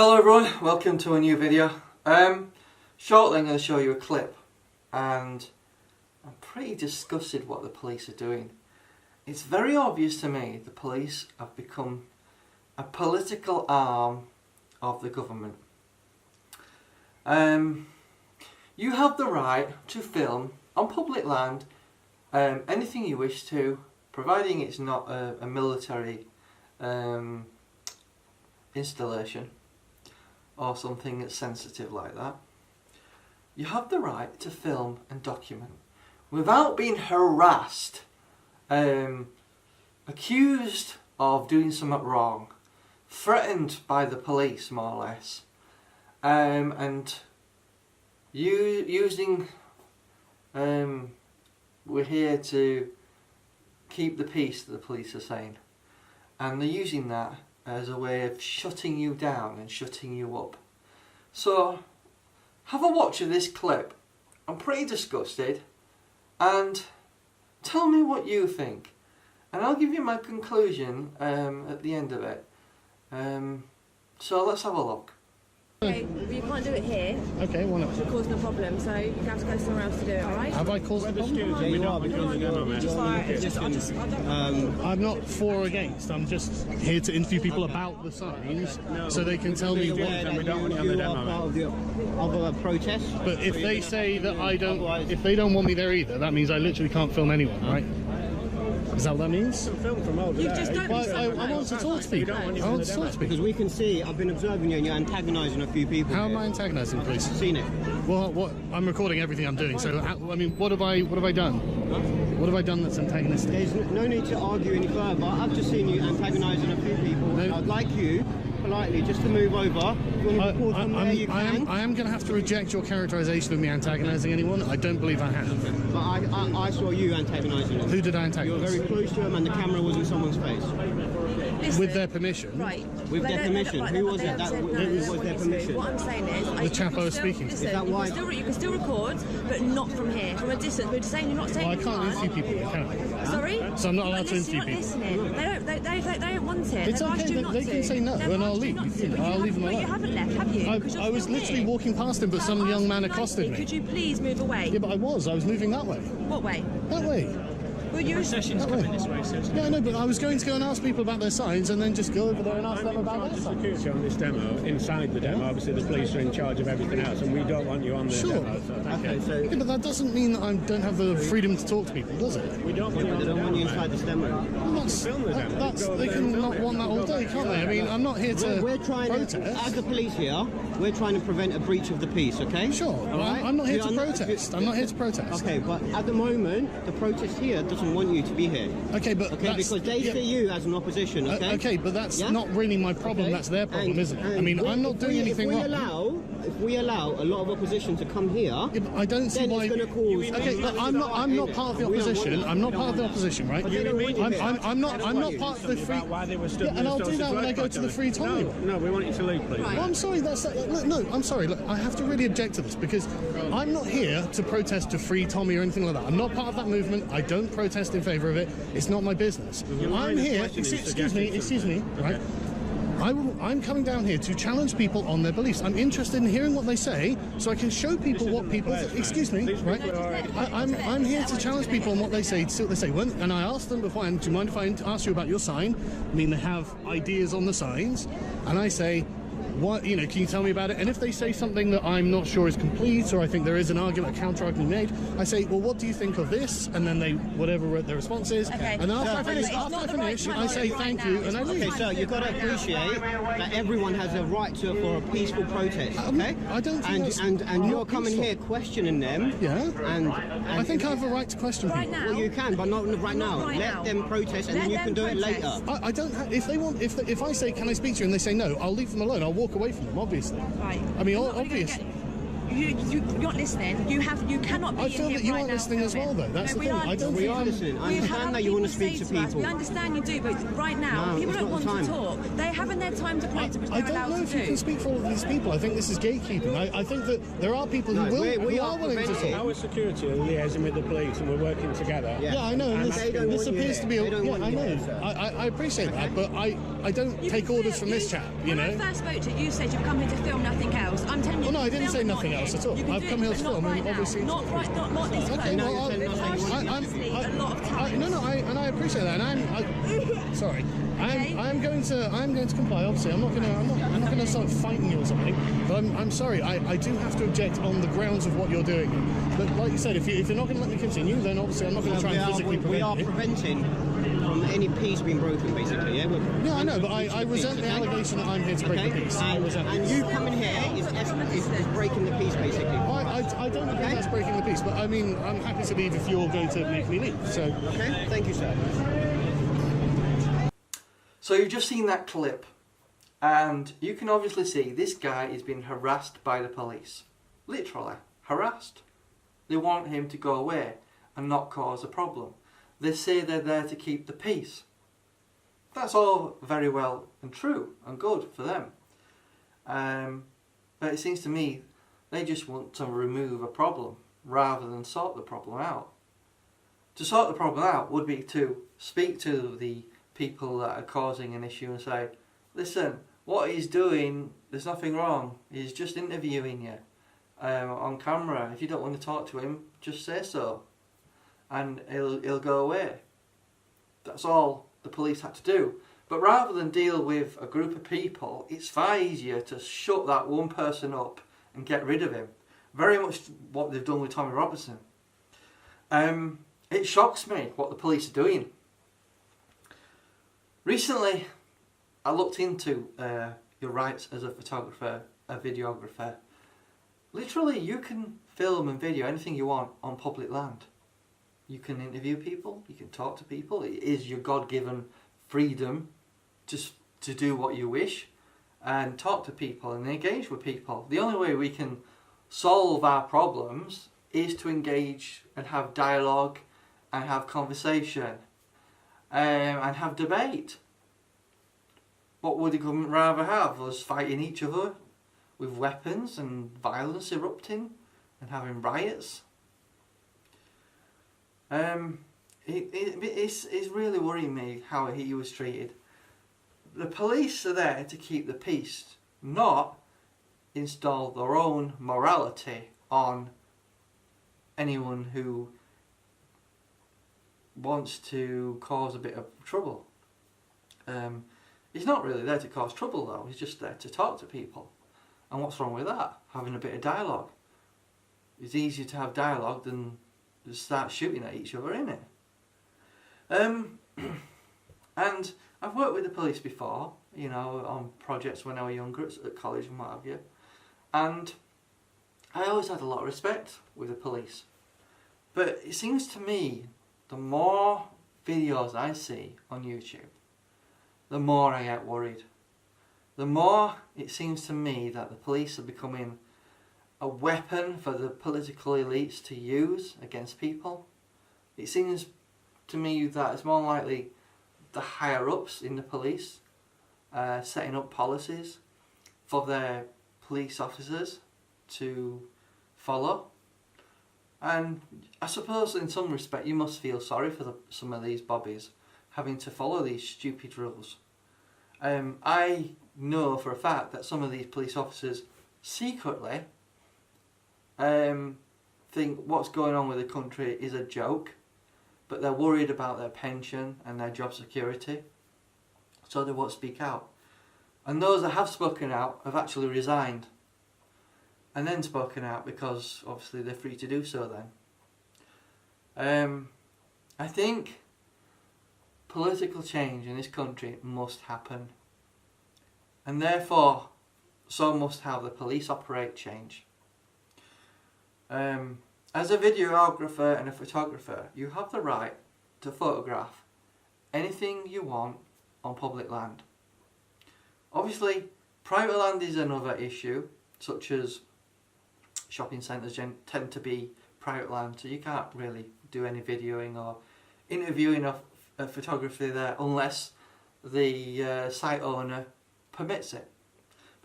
Hello everyone, welcome to a new video. Shortly I'm going to show you a clip, and I'm pretty disgusted what the police are doing. It's very obvious to me the police have become a political arm of the government. You have the right to film on public land anything you wish to, providing it's not a military installation or something that's sensitive like that. You have the right to film and document without being harassed, accused of doing something wrong, threatened by the police more or less, and using we're here to keep the peace, the police are saying, and they're using that as a way of shutting you down and shutting you up. So have a watch of this clip. I'm pretty disgusted, and tell me what you think, and I'll give you my conclusion at the end of it. So let's have a look. Okay, well, you can't do it here. Okay, why not? You're causing a problem, so you have to go somewhere else to do it, alright? Have I caused a problem? We are because you're going I'm not for or against. I'm just here to interview people about the signs so they can tell me what. we don't want you on the demo, of a protest. But if they say that I don't, if they don't want me there either, that means I literally can't film anyone, right? Is that what that means? film from over You there. just don't. Well, I want to talk to people. I want to talk to Because people. we can see, I've been observing you and you're antagonising a few people. How am here. I antagonising, please? Seen it? Well, what? I'm recording everything I'm doing. So, I mean, what have I done? What have I done that's antagonistic? There's no need to argue any further. I've just seen you antagonising a few people. No. I'd like you, politely, just to move over. If you want to record from there, you can. I am going to have to reject your characterisation of me antagonising anyone. I don't believe I have. But I saw you antagonising them. Who did I You were antagonise? very close to them and the camera was in someone's face. Listen, With their permission? Right. With They their don't- permission. right, Who was they it? haven't That said was no, their they want you to. permission. What I'm saying is, The chap I was speaking to. Listen, Is that why- you can still record, but not from here, from a distance. We're saying you're not saying Well, I you can't can't. interview people, can I? Sorry? So I'm not You're allowed to interview you're not people. listening. They don't want it. It's They've asked okay, you not they to. can say no, They've and I'll asked you leave. not to, but I'll you leave them haven't- alone. You haven't left, have you? 'Cause you're I was still literally here. walking past him, but So some I'm young man asking accosted politely, me. Could you please move away? Yeah, but I was moving that way. What way? That way. Well, you Session's coming this way, so Yeah, no, but I was going to go and ask people about their signs and then just go over there and ask them about their signs. security on this demo, inside the demo, obviously the police are in charge of everything else, and we don't want you on the Sure. demo. So Okay, so Yeah, but that doesn't mean that I don't have the freedom to talk to people, does it? we don't want you on they the don't want you demo. inside this demo. Well, they can not want that all day, can't they? I mean, I'm not here to We're trying to, as protest. the police here, we're trying to prevent a breach of the peace, okay? Sure, All right? I'm not here You to are protest. I'm not here to protest. Okay, but at the moment, the protest here doesn't want you to be here. Okay, but Okay, that's, because they yeah, see you as an opposition, okay? okay, but that's Yeah? not really my problem. Okay? That's their problem, And- isn't it? I and mean, I'm not doing anything wrong. If we allow a lot of opposition to come here, Yeah, but I don't see then why. it's going to cause. Okay, look, I'm not part of the We don't want opposition. that. I'm not part of the opposition, right? But they don't want you here. I'm not part of the free. About why they were stood Yeah, and I'll do those that when I work go to the free time. No, we want you to leave, please. Right. Well, I'm sorry. Look, no. I'm sorry. Look, I have to really object to this because I'm not here to protest to free Tommy or anything like that. I'm not part of that movement. I don't protest in favour of it. It's not my business. I'm here. Excuse me. Right. I'm coming down here to challenge people on their beliefs. I'm interested in hearing what they say, so I can show people what people. Excuse me, right? I'm here to challenge people on what they say, to see what they say. And I asked them before, do you mind if I ask you about your sign? I mean, they have ideas on the signs, and I say, what, can you tell me about it? And if they say something that I'm not sure is complete, or I think there is an argument, a counter argument made, I say, well, what do you think of this? And then they, whatever their response is, Okay. and after So I finish, it's not the right time I say right thank now. you, and I leave. Okay, so you've got to appreciate that everyone has a right for a peaceful protest, okay? I don't think that's and not you're coming peaceful. here questioning them. Yeah. And I think I have a right to question Right people. now. well, you can, but not right Not now. right Let now. them protest, and Let then you them can do it protest. later. I don't have, if they want, if I say, can I speak to you, and they say no, I'll leave them alone. I'll walk away from them, obviously. Right. I mean, You're not gonna go obvious. get- you're not listening. You cannot be I in feel here that you right aren't now listening as well, filming. though. That's No, the we thing. are I don't We think are I'm... listening. I We've understand had that you want to people speak to say us, people. we understand you do, but right now, No, people it's don't not want the to time. talk. They're having their time to protest, which I they're don't allowed know to if you do. can speak for all of these people. I think this is gatekeeping. I think that there are people who No, will, we who are are willing to preventing- talk. Our security are liaising with the police and we're working together. Yeah, I know. And And they don't this want you appears here. to be... They don't Yeah, want I you know. here, sir. I appreciate that, but I don't You take can orders feel- from this chap, you When I know? first spoke to you, you said you've come here to film nothing else. I'm telling you, Oh, no, I you didn't can say film, but nothing not else here. at all. You can I've do come it, here but to not film, and right now. obviously- Not right, not this Okay, close. well, We've asked you previously a lot of times. No, I appreciate that, and sorry. Okay. I'm going to comply. Obviously, I'm not going to start fighting you or something. But I'm sorry. I do have to object on the grounds of what you're doing. But like you said, if you're not going to let me continue, then obviously I'm not going to try and physically we are prevent you. preventing from any peace being broken, basically. Yeah, Yeah, I know, but I resent the allegation that I'm here to break the peace. I resent And it. you coming here is breaking the peace, basically. I don't agree that's breaking the peace, but I mean, I'm happy to leave if you're going to make me leave. So. Okay, thank you, sir. So you've just seen that clip, and you can obviously see this guy is being harassed by the police. Literally, harassed. They want him to go away and not cause a problem. They say they're there to keep the peace. That's all very well and true and good for them. But it seems to me they just want to remove a problem rather than sort the problem out. To sort the problem out would be to speak to the people that are causing an issue and say, listen, what he's doing, there's nothing wrong. He's just interviewing you on camera. If you don't want to talk to him, just say so. And he'll go away. That's all the police had to do. But rather than deal with a group of people, it's far easier to shut that one person up and get rid of him. Very much what they've done with Tommy Robinson. It shocks me what the police are doing. Recently, I looked into your rights as a photographer, a videographer. Literally, you can film and video anything you want on public land. You can interview people, you can talk to people. It is your God-given freedom to do what you wish and talk to people and engage with people. The only way we can solve our problems is to engage and have dialogue and have conversation and have debate. What would the government rather have? Us fighting each other with weapons and violence erupting and having riots? It's really worrying me how he was treated. The police are there to keep the peace, not install their own morality on anyone who wants to cause a bit of trouble. He's not really there to cause trouble though, he's just there to talk to people. And what's wrong with that? Having a bit of dialogue. It's easier to have dialogue than just start shooting at each other, isn't it? And I've worked with the police before, you know, on projects when I was younger at college and what have you. And I always had a lot of respect with the police. But it seems to me, the more videos I see on YouTube, the more I get worried. The more it seems to me that the police are becoming a weapon for the political elites to use against people. It seems to me that it's more likely the higher ups in the police setting up policies for their police officers to follow. And I suppose in some respect you must feel sorry for some of these bobbies having to follow these stupid rules. I know for a fact that some of these police officers secretly think what's going on with the country is a joke, but they're worried about their pension and their job security, so they won't speak out. And those that have spoken out have actually resigned and then spoken out because obviously they're free to do so then. I think political change in this country must happen, and therefore so must how the police operate change. As a videographer and a photographer, you have the right to photograph anything you want on public land. Obviously, private land is another issue, such as shopping centres tend to be private land, so you can't really do any videoing or interviewing of photography there unless the site owner permits it.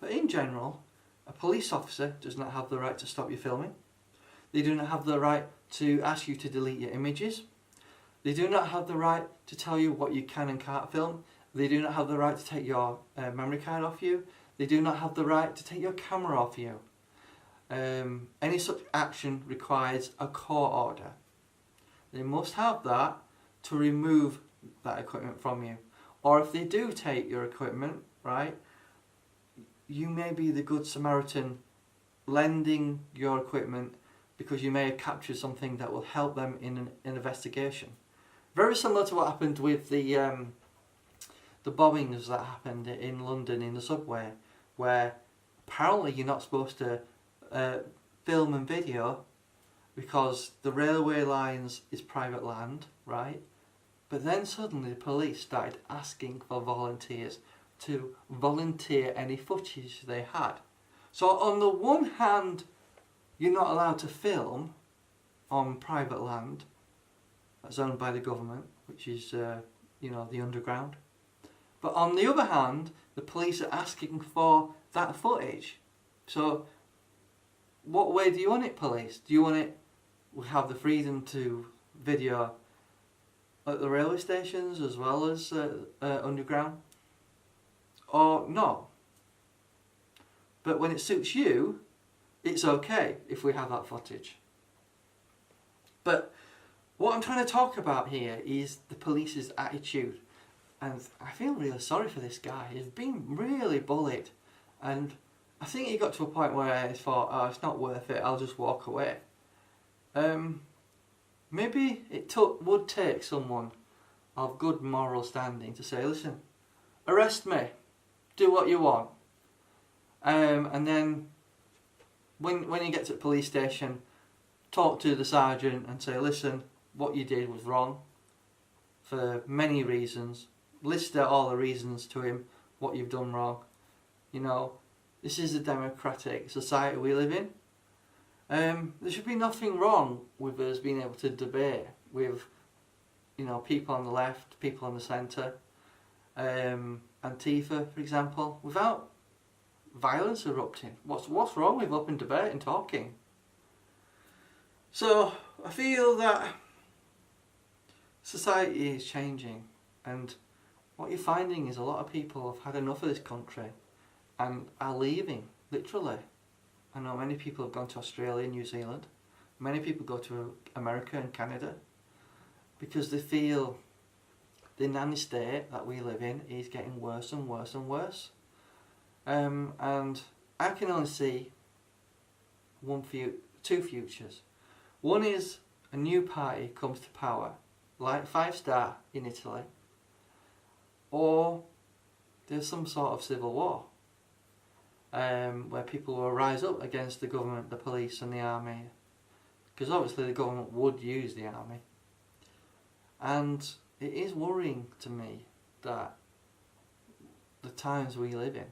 But in general, a police officer does not have the right to stop you filming. They do not have the right to ask you to delete your images. They do not have the right to tell you what you can and can't film. They do not have the right to take your memory card off you. They do not have the right to take your camera off you. Any such action requires a court order. They must have that to remove that equipment from you. Or if they do take your equipment, right, you may be the good Samaritan lending your equipment because you may have captured something that will help them in an investigation. Very similar to what happened with the bombings that happened in London in the subway, where apparently you're not supposed to film and video because the railway lines is private land, right? But then suddenly the police started asking for volunteers to volunteer any footage they had. So on the one hand, you're not allowed to film on private land that's owned by the government, which is, you know, the underground. But on the other hand, the police are asking for that footage. So what way do you want it, police? Do you want it, we have the freedom to video at the railway stations as well as underground? Or no? But when it suits you, it's okay if we have that footage. But what I'm trying to talk about here is the police's attitude. And I feel really sorry for this guy. He's been really bullied. And I think he got to a point where he thought, oh, it's not worth it, I'll just walk away. Maybe it would take someone of good moral standing to say, listen, arrest me, do what you want. And then when you get to the police station, talk to the sergeant and say, listen, what you did was wrong for many reasons. List out all the reasons to him what you've done wrong. You know, this is a democratic society we live in. There should be nothing wrong with us being able to debate with, you know, people on the left, people on the centre, Antifa, for example, without violence erupting. What's wrong with open debate and talking? So I feel that society is changing, and what you're finding is a lot of people have had enough of this country and are leaving, literally. I know many people have gone to Australia and New Zealand. Many people go to America and Canada because they feel the nanny state that we live in is getting worse and worse and worse. And I can only see two futures. One is a new party comes to power, like Five Star in Italy, or there's some sort of civil war. Where people will rise up against the government, the police and the army, because obviously the government would use the army. And it is worrying to me that the times we live in